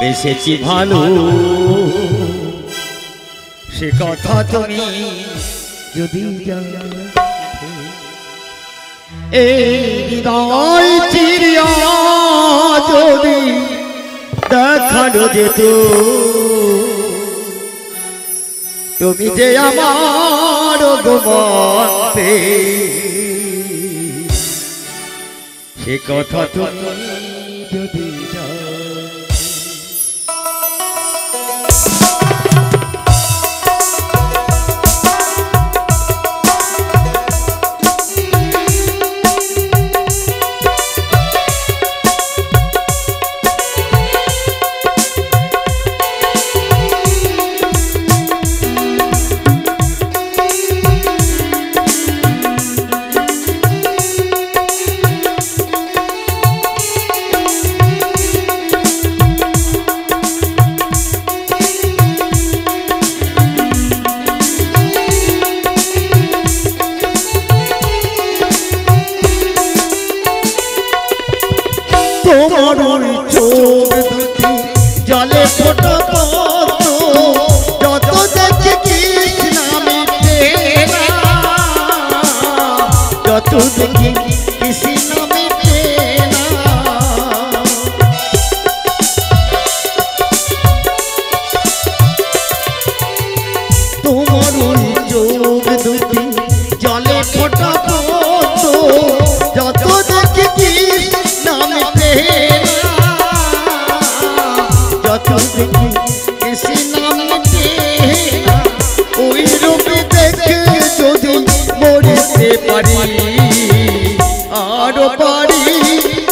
বেসেছি ভালো সে কথা তুমি যদি এই হৃদয় চিরিয়া যদি দেখানো যেত তুমি যে আমার গোমতে সে কথা তুমি যদি তোমার চোখ দুটি জলে ফোটা পড়তো যত দেখি কৃষ্ণা মিটে না যত দেখি কৃষ্ণা মিটে না তোমার চোখ দুটি জলে ফোটা পড়তো যত দেখি কৃষ্ণা মিটে যত দেখি কৃষ্ণা মিটে ওই রূপে দেখে যদি মরতে পারি আরো পারি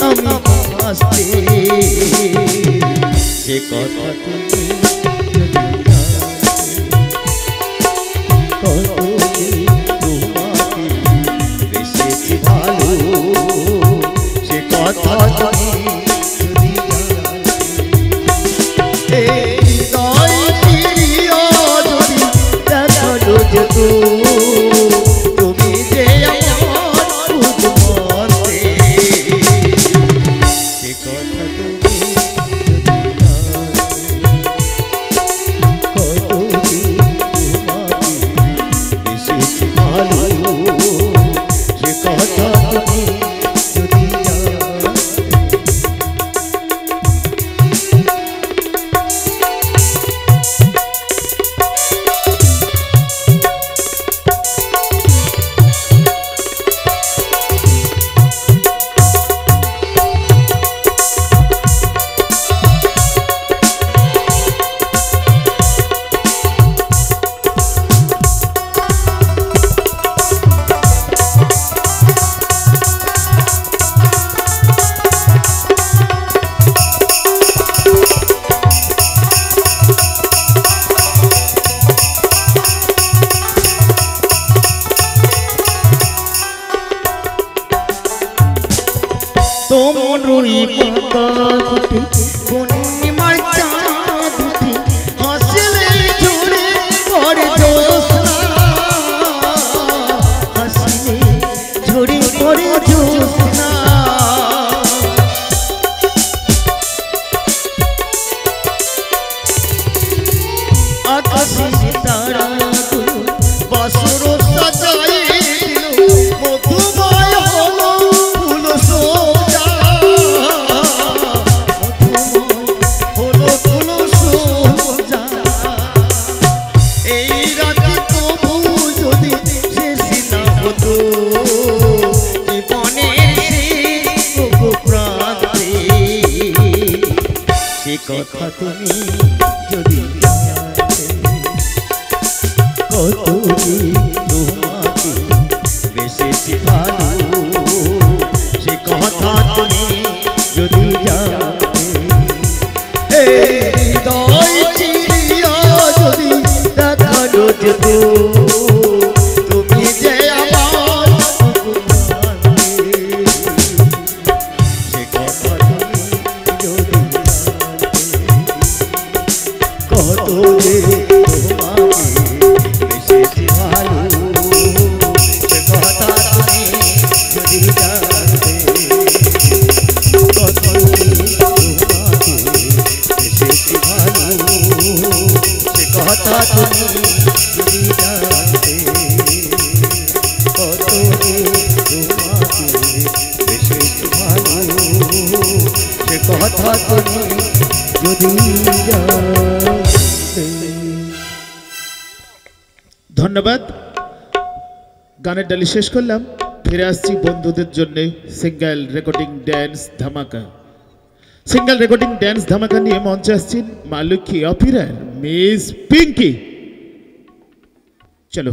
আমি আসতে সে কথা তুমি তোমাকে বেসেছি ভালো সে কথা তুমি তুমি যে আমার বুঝতে সে কথা তুমি বেসেছি ভালো সে কথা তুমি যদি তোমার রুই পাতা দুটি পূর্ণিমার চাঁদ দুটি হাসলে ঝরে পড়ে জ্যোৎস্না হাসলে ঝরে পড়ে জ্যোৎস্না আকাশে তারা বাসর সাজাই মধুময় হলো ফুল সোজা হলো ফুল সোজা এই রাতে তবু যদি শেষ না হতো জীবনের শেষ প্রান্তে সে কথা তুমি যদি কত তোমাকে বেসেছি ভালো সে কথা তুমি যদি জানতে হৃদয় চিরিয়া যদি দেখানো যেত তুমি যে আমার সে কথা তুমি যদি কত তোমাকে কথা তুমি যদি জানতে। ধন্যবাদ। গানের ডালি শেষ করলাম, ফিরে আসছি বন্ধুদের জন্য সিঙ্গেল রেকর্ডিং ড্যান্স ধামাকা। সিঙ্গেল রেকর্ডিং ড্যান্স ধামাকা নিয়ে মঞ্চে আসছেন মা লক্ষ্মী অপেরার মিস পিঙ্কি। চলো।